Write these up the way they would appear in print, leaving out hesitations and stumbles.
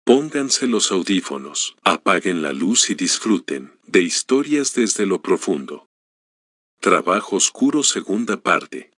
Pónganse los audífonos, apaguen la luz y disfruten de Historias desde lo profundo. Trabajo oscuro, segunda parte.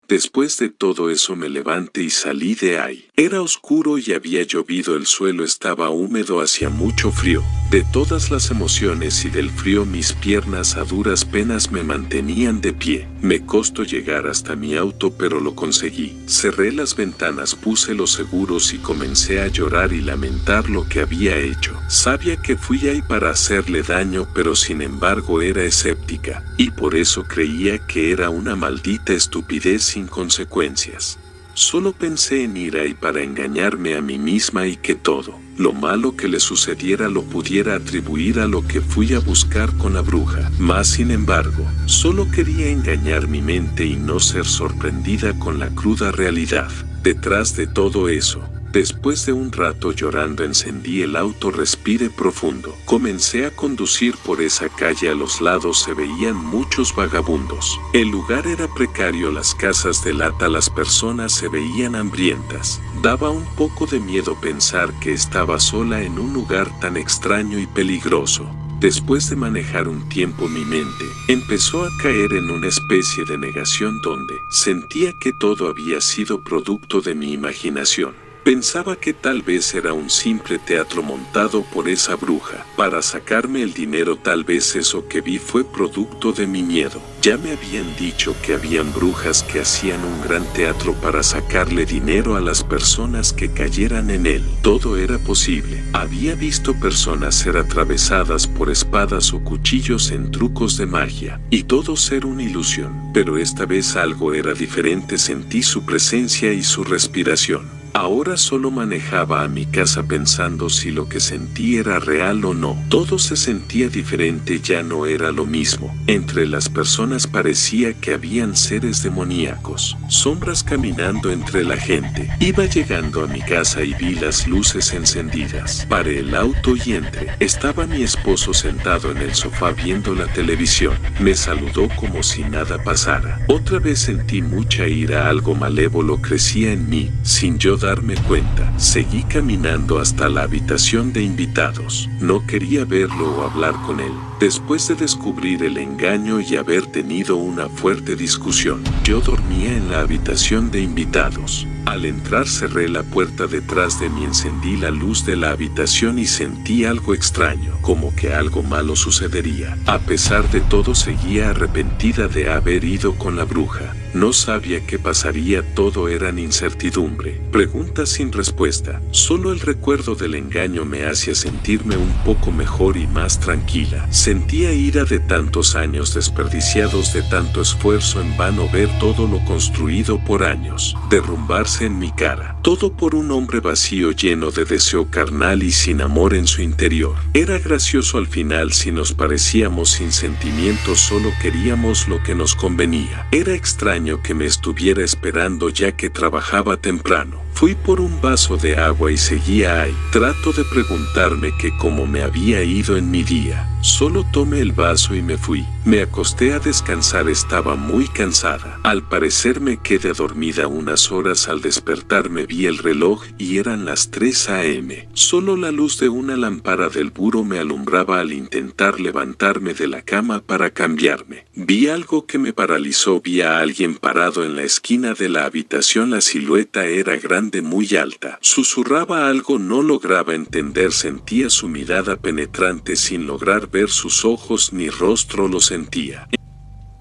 Después de todo eso me levanté y salí de ahí. Era oscuro y había llovido, el suelo estaba húmedo, hacía mucho frío. De todas las emociones y del frío mis piernas a duras penas me mantenían de pie. Me costó llegar hasta mi auto, pero lo conseguí. Cerré las ventanas, puse los seguros y comencé a llorar y lamentar lo que había hecho. Sabía que fui ahí para hacerle daño, pero sin embargo era escéptica, y por eso creía que era una maldita estupidez sin consecuencias. Solo pensé en ir ahí para engañarme a mí misma y que todo lo malo que le sucediera lo pudiera atribuir a lo que fui a buscar con la bruja. Mas sin embargo, solo quería engañar mi mente y no ser sorprendida con la cruda realidad. Detrás de todo eso, después de un rato llorando, encendí el auto, respiré profundo. Comencé a conducir por esa calle. A los lados se veían muchos vagabundos. El lugar era precario, las casas de lata, las personas se veían hambrientas. Daba un poco de miedo pensar que estaba sola en un lugar tan extraño y peligroso. Después de manejar un tiempo, mi mente empezó a caer en una especie de negación donde sentía que todo había sido producto de mi imaginación. Pensaba que tal vez era un simple teatro montado por esa bruja para sacarme el dinero. Tal vez eso que vi fue producto de mi miedo. Ya me habían dicho que habían brujas que hacían un gran teatro para sacarle dinero a las personas que cayeran en él. Todo era posible. Había visto personas ser atravesadas por espadas o cuchillos en trucos de magia, y todo ser una ilusión. Pero esta vez algo era diferente. Sentí su presencia y su respiración. Ahora solo manejaba a mi casa pensando si lo que sentí era real o no. Todo se sentía diferente, ya no era lo mismo. Entre las personas parecía que habían seres demoníacos, sombras caminando entre la gente. Iba llegando a mi casa y vi las luces encendidas. Paré el auto y entré. Estaba mi esposo sentado en el sofá viendo la televisión. Me saludó como si nada pasara. Otra vez sentí mucha ira, algo malévolo crecía en mí, sin yo darme cuenta. Seguí caminando hasta la habitación de invitados. No quería verlo o hablar con él. Después de descubrir el engaño y haber tenido una fuerte discusión, yo dormía en la habitación de invitados. Al entrar cerré la puerta detrás de mí, encendí la luz de la habitación y sentí algo extraño, como que algo malo sucedería. A pesar de todo seguía arrepentida de haber ido con la bruja. No sabía qué pasaría, todo eran incertidumbre, preguntas sin respuesta. Solo el recuerdo del engaño me hacía sentirme un poco mejor y más tranquila. Sentía ira de tantos años desperdiciados, de tanto esfuerzo en vano, ver todo lo construido por años derrumbarse en mi cara. Todo por un hombre vacío, lleno de deseo carnal y sin amor en su interior. Era gracioso al final si nos parecíamos sin sentimientos, solo queríamos lo que nos convenía. Era extraño que me estuviera esperando ya que trabajaba temprano. Fui por un vaso de agua y seguía ahí. Trato de preguntarme que cómo me había ido en mi día. Solo tomé el vaso y me fui. Me acosté a descansar, estaba muy cansada. Al parecer me quedé dormida unas horas. Al despertarme vi el reloj y eran las 3 a.m. Solo la luz de una lámpara del buró me alumbraba. Al intentar levantarme de la cama para cambiarme, vi algo que me paralizó. Vi a alguien parado en la esquina de la habitación. La silueta era grande, muy alta. Susurraba algo, no lograba entender. Sentía su mirada penetrante sin lograr ver sus ojos ni rostro, lo sentía.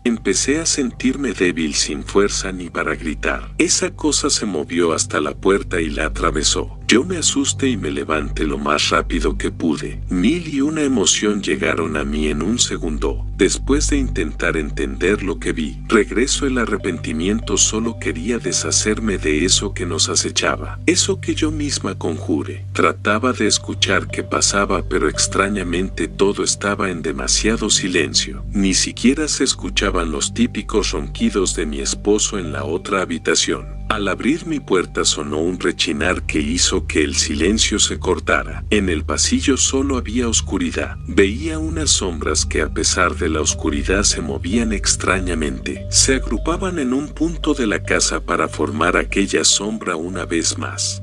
Empecé a sentirme débil, sin fuerza ni para gritar. Esa cosa se movió hasta la puerta y la atravesó. Yo me asusté y me levanté lo más rápido que pude. Mil y una emoción llegaron a mí en un segundo. Después de intentar entender lo que vi, regresó el arrepentimiento. Solo quería deshacerme de eso que nos acechaba, eso que yo misma conjuré. Trataba de escuchar qué pasaba, pero extrañamente todo estaba en demasiado silencio. Ni siquiera se escuchaban los típicos ronquidos de mi esposo en la otra habitación. Al abrir mi puerta sonó un rechinar que hizo que el silencio se cortara. En el pasillo solo había oscuridad. Veía unas sombras que, a pesar de la oscuridad, se movían extrañamente. Se agrupaban en un punto de la casa para formar aquella sombra una vez más.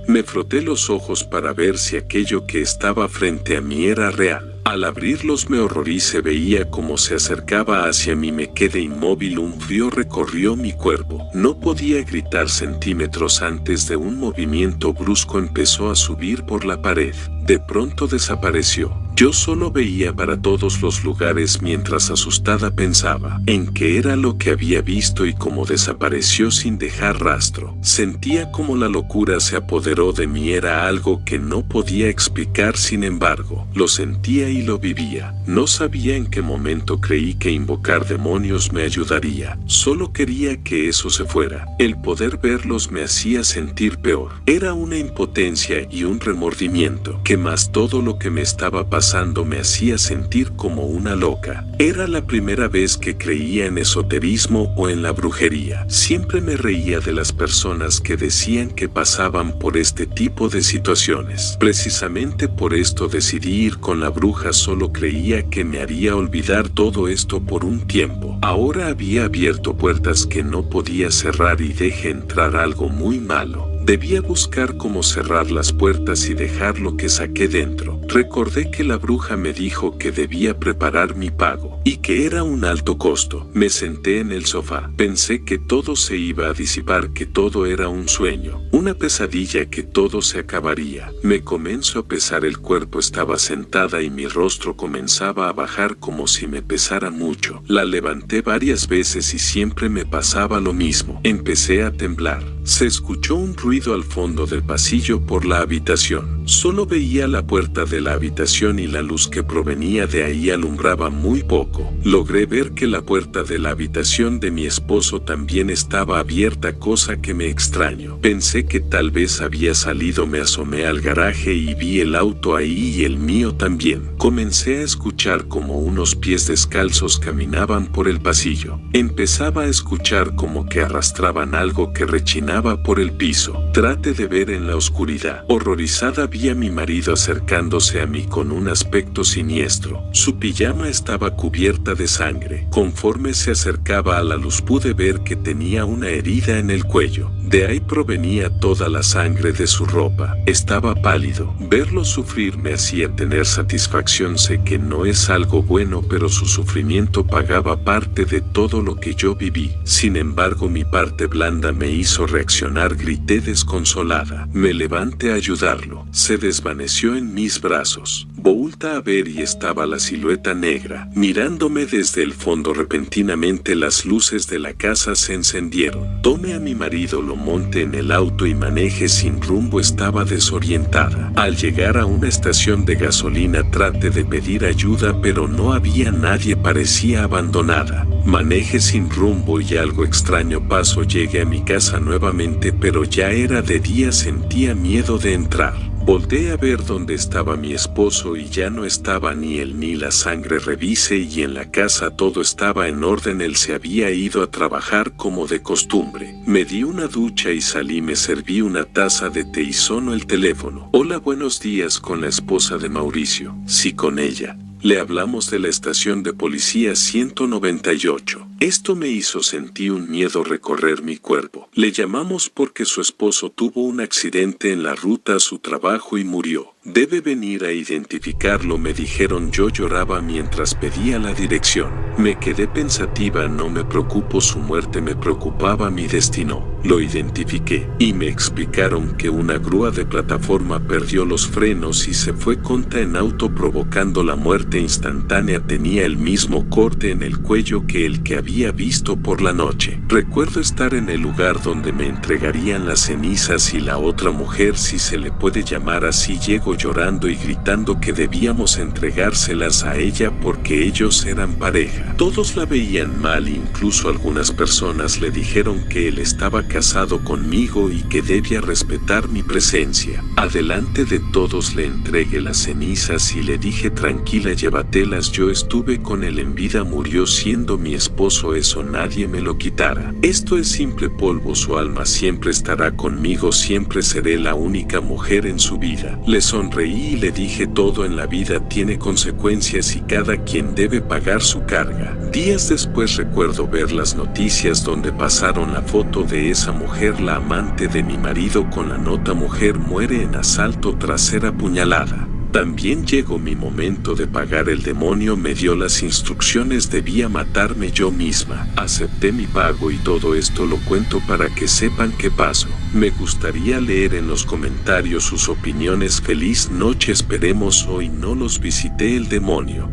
Me froté los ojos para ver si aquello que estaba frente a mí era real. Al abrirlos me horroricé, veía cómo se acercaba hacia mí, me quedé inmóvil, un frío recorrió mi cuerpo. No podía gritar centímetros antes de un movimiento brusco empezó a subir por la pared. De pronto desapareció. Yo solo veía para todos los lugares mientras asustada pensaba en qué era lo que había visto y cómo desapareció sin dejar rastro. Sentía como la locura se apoderó de mí, era algo que no podía explicar, sin embargo, lo sentía y lo vivía. No sabía en qué momento creí que invocar demonios me ayudaría. Solo quería que eso se fuera. El poder verlos me hacía sentir peor. Era una impotencia y un remordimiento, que más todo lo que me estaba pasando me hacía sentir como una loca. Era la primera vez que creía en esoterismo o en la brujería. Siempre me reía de las personas que decían que pasaban por este tipo de situaciones. Precisamente por esto decidí ir con la bruja, solo creía que me haría olvidar todo esto por un tiempo. Ahora había abierto puertas que no podía cerrar y dejé entrar algo muy malo. Debía buscar cómo cerrar las puertas y dejar lo que saqué dentro. Recordé que la bruja me dijo que debía preparar mi pago y que era un alto costo. Me senté en el sofá. Pensé que todo se iba a disipar, que todo era un sueño, una pesadilla, que todo se acabaría. Me comenzó a pesar el cuerpo, estaba sentada y mi rostro comenzaba a bajar como si me pesara mucho. La levanté varias veces y siempre me pasaba lo mismo. Empecé a temblar. Se escuchó un ruido al fondo del pasillo por la habitación. Solo veía la puerta de la habitación y la luz que provenía de ahí alumbraba muy poco. Logré ver que la puerta de la habitación de mi esposo también estaba abierta, cosa que me extrañó. Pensé que tal vez había salido, me asomé al garaje y vi el auto ahí y el mío también. Comencé a escuchar como unos pies descalzos caminaban por el pasillo. Empezaba a escuchar como que arrastraban algo que rechinaba por el piso. Traté de ver en la oscuridad. Horrorizada vi a mi marido acercándose a mí con un aspecto siniestro. Su pijama estaba cubierta de sangre. Conforme se acercaba a la luz pude ver que tenía una herida en el cuello. De ahí provenía toda la sangre de su ropa. Estaba pálido. Verlo sufrir me hacía tener satisfacción. Sé que no es algo bueno, pero su sufrimiento pagaba parte de todo lo que yo viví. Sin embargo, mi parte blanda me hizo reaccionar. Grité desconsolada. Me levanté a ayudarlo. Se desvaneció en mis brazos. Volta a ver y estaba la silueta negra, mirándome desde el fondo. Repentinamente las luces de la casa se encendieron. Tomé a mi marido, lo monté en el auto y manejé sin rumbo. Estaba desorientada. Al llegar a una estación de gasolina traté de pedir ayuda, pero no había nadie, parecía abandonada. Manejé sin rumbo y algo extraño pasó. Llegué a mi casa nuevamente, pero ya era de día. Sentía miedo de entrar. Volté a ver dónde estaba mi esposo y ya no estaba ni él ni la sangre. Revisé y en la casa todo estaba en orden. Él se había ido a trabajar como de costumbre. Me di una ducha y salí. Me serví una taza de té y sonó el teléfono. Hola, buenos días, con la esposa de Mauricio. Sí, con ella. Le hablamos de la estación de policía 198. Esto me hizo sentir un miedo recorrer mi cuerpo. Le llamamos porque su esposo tuvo un accidente en la ruta a su trabajo y murió. Debe venir a identificarlo, me dijeron. Yo lloraba mientras pedía la dirección. Me quedé pensativa. No me preocupó su muerte, me preocupaba mi destino. Lo identifiqué y me explicaron que una grúa de plataforma perdió los frenos y se fue contra en auto, provocando la muerte instantánea. Tenía el mismo corte en el cuello que el que había visto por la noche. Recuerdo estar en el lugar donde me entregarían las cenizas y la otra mujer, si se le puede llamar así, llegó llorando y gritando que debíamos entregárselas a ella porque ellos eran pareja. Todos la veían mal, incluso algunas personas le dijeron que él estaba casado conmigo y que debía respetar mi presencia. Adelante de todos le entregué las cenizas y le dije: tranquila, llévatelas, yo estuve con él en vida, murió siendo mi esposo, eso nadie me lo quitará. Esto es simple polvo, su alma siempre estará conmigo, siempre seré la única mujer en su vida. Le sonreí sonreí y le dije: todo en la vida tiene consecuencias y cada quien debe pagar su carga. Días después recuerdo ver las noticias donde pasaron la foto de esa mujer, la amante de mi marido, con la nota: mujer muere en asalto tras ser apuñalada. También llegó mi momento de pagar. El demonio me dio las instrucciones, debía matarme yo misma. Acepté mi pago y todo esto lo cuento para que sepan qué pasó. Me gustaría leer en los comentarios sus opiniones. Feliz noche, esperemos hoy no los visite el demonio.